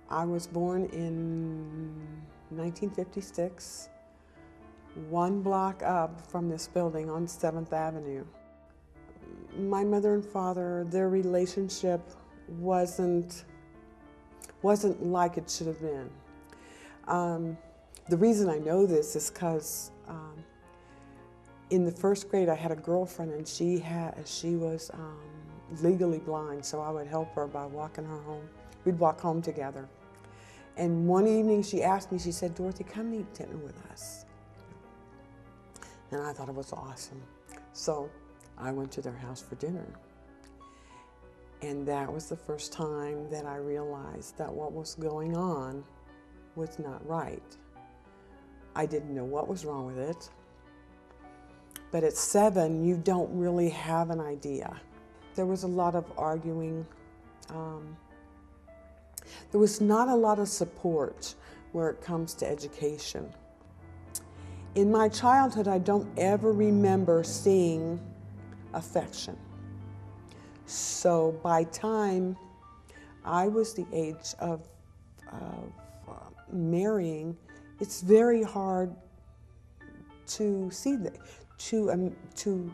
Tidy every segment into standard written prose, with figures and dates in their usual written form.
I was born in 1956, one block up from this building on 7th Avenue. My mother and father, their relationship wasn't like it should have been. The reason I know this is because in the first grade I had a girlfriend, and she was legally blind, so I would help her by walking her home. We'd walk home together. And one evening she asked me, she said, "Dorothy, come eat dinner with us." And I thought it was awesome. So I went to their house for dinner. And that was the first time that I realized that what was going on was not right. I didn't know what was wrong with it. But at 7, you don't really have an idea. There was a lot of arguing. There was not a lot of support where it comes to education. In my childhood, I don't ever remember seeing affection. So by time I was the age of marrying, it's very hard to see that, to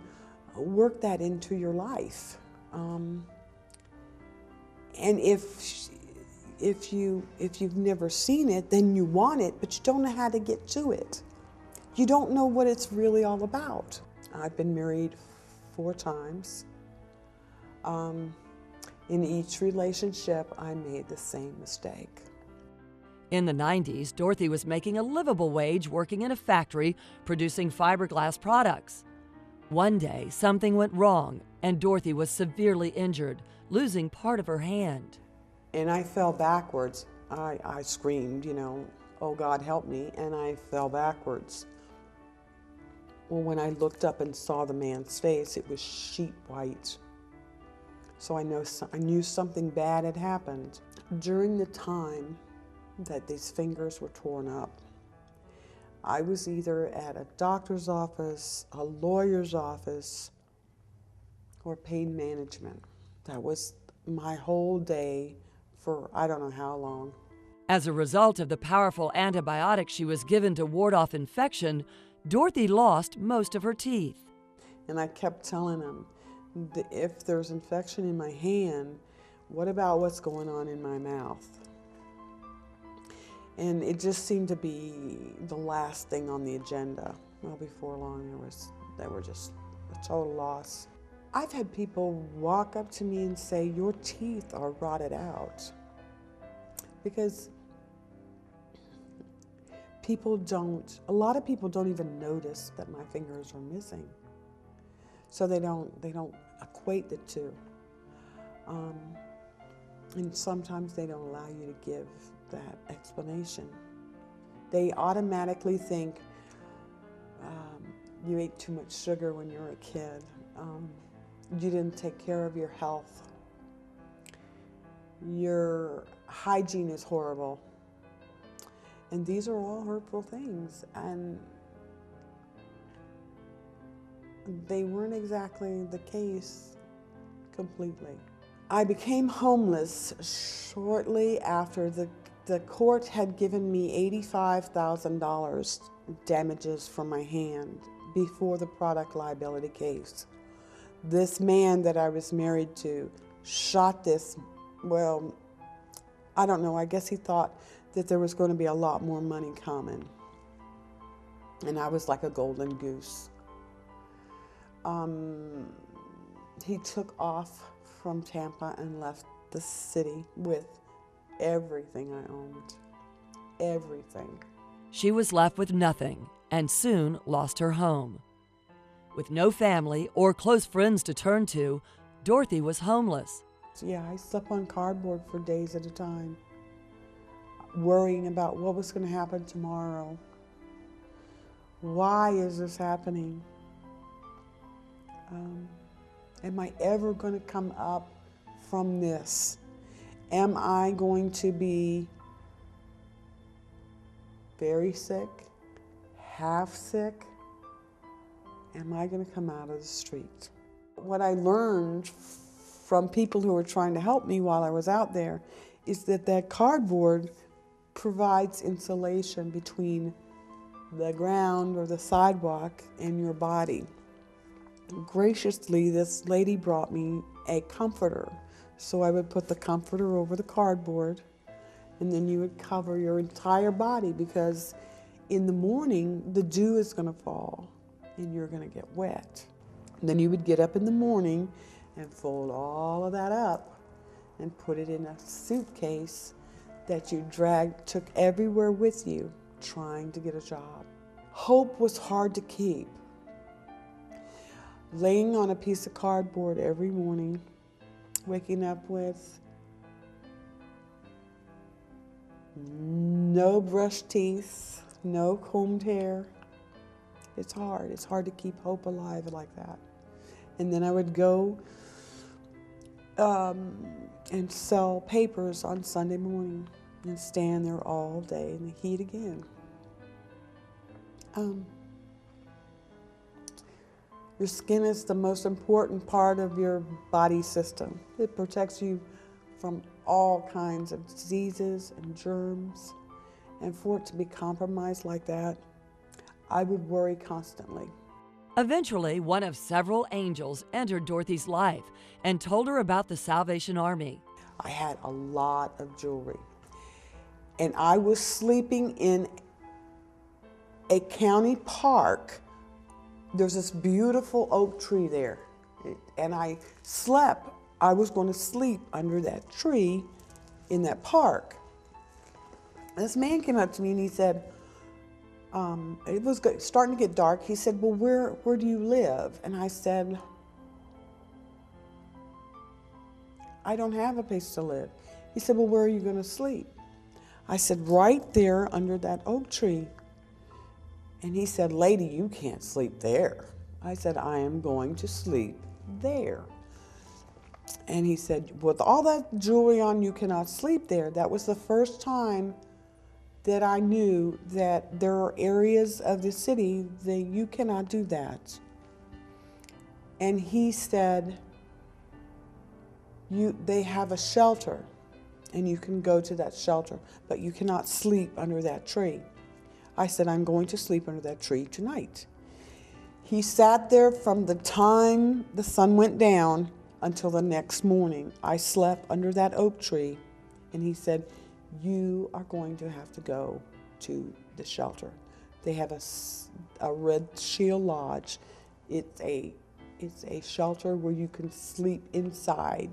work that into your life. And if you've never seen it, then you want it, but you don't know how to get to it. You don't know what it's really all about. I've been married 4 times. In each relationship, I made the same mistake. In the 90s, Dorothy was making a livable wage working in a factory producing fiberglass products. One day, something went wrong, and Dorothy was severely injured, losing part of her hand. And I fell backwards. I screamed, "Oh God, help me," and I fell backwards. Well, when I looked up and saw the man's face, it was sheet white. So I knew something bad had happened. During the time that these fingers were torn up, I was either at a doctor's office, a lawyer's office, or pain management. That was my whole day for I don't know how long. As a result of the powerful antibiotics she was given to ward off infection, Dorothy lost most of her teeth. And I kept telling him, if there's infection in my hand, what about what's going on in my mouth? And it just seemed to be the last thing on the agenda. Well, before long, they were just a total loss. I've had people walk up to me and say, "Your teeth are rotted out." Because a lot of people don't even notice that my fingers are missing. So they don't equate the two. And sometimes they don't allow you to give that explanation. They automatically think you ate too much sugar when you were a kid. You didn't take care of your health. Your hygiene is horrible. And these are all hurtful things. And they weren't exactly the case completely. I became homeless shortly after the court had given me $85,000 damages for my hand before the product liability case. This man that I was married to shot this, well, I don't know, I guess he thought that there was going to be a lot more money coming. And I was like a golden goose. He took off from Tampa and left the city with everything I owned. Everything. She was left with nothing and soon lost her home. With no family or close friends to turn to, Dorothy was homeless. Yeah, I slept on cardboard for days at a time, worrying about what was going to happen tomorrow. Why is this happening? Am I ever going to come up from this? Am I going to be very sick, half sick? Am I going to come out of the street? What I learned from people who were trying to help me while I was out there is that that cardboard provides insulation between the ground or the sidewalk and your body. Graciously, this lady brought me a comforter. So I would put the comforter over the cardboard, and then you would cover your entire body, because in the morning the dew is going to fall and you're going to get wet. And then you would get up in the morning and fold all of that up and put it in a suitcase that you took everywhere with you, trying to get a job. Hope was hard to keep. Laying on a piece of cardboard every morning, waking up with no brushed teeth, no combed hair. It's hard. It's hard to keep hope alive like that. And then I would go and sell papers on Sunday morning and stand there all day in the heat again. Your skin is the most important part of your body system. It protects you from all kinds of diseases and germs. And for it to be compromised like that, I would worry constantly. Eventually, one of several angels entered Dorothy's life and told her about the Salvation Army. I had a lot of jewelry. And I was sleeping in a county park. There's this beautiful oak tree there. And I was going to sleep under that tree in that park. This man came up to me and he said, it was starting to get dark. He said, well, where do you live? And I said, I don't have a place to live. He said, well, where are you going to sleep? I said, right there under that oak tree. And he said, lady, you can't sleep there. I said, I am going to sleep there. And he said, with all that jewelry on, you cannot sleep there. That was the first time that I knew that there are areas of the city that you cannot do that. And he said, they have a shelter, and you can go to that shelter, but you cannot sleep under that tree. I said, I'm going to sleep under that tree tonight. He sat there from the time the sun went down until the next morning. I slept under that oak tree, and he said, you are going to have to go to the shelter. They have a Red Shield Lodge. It's a shelter where you can sleep inside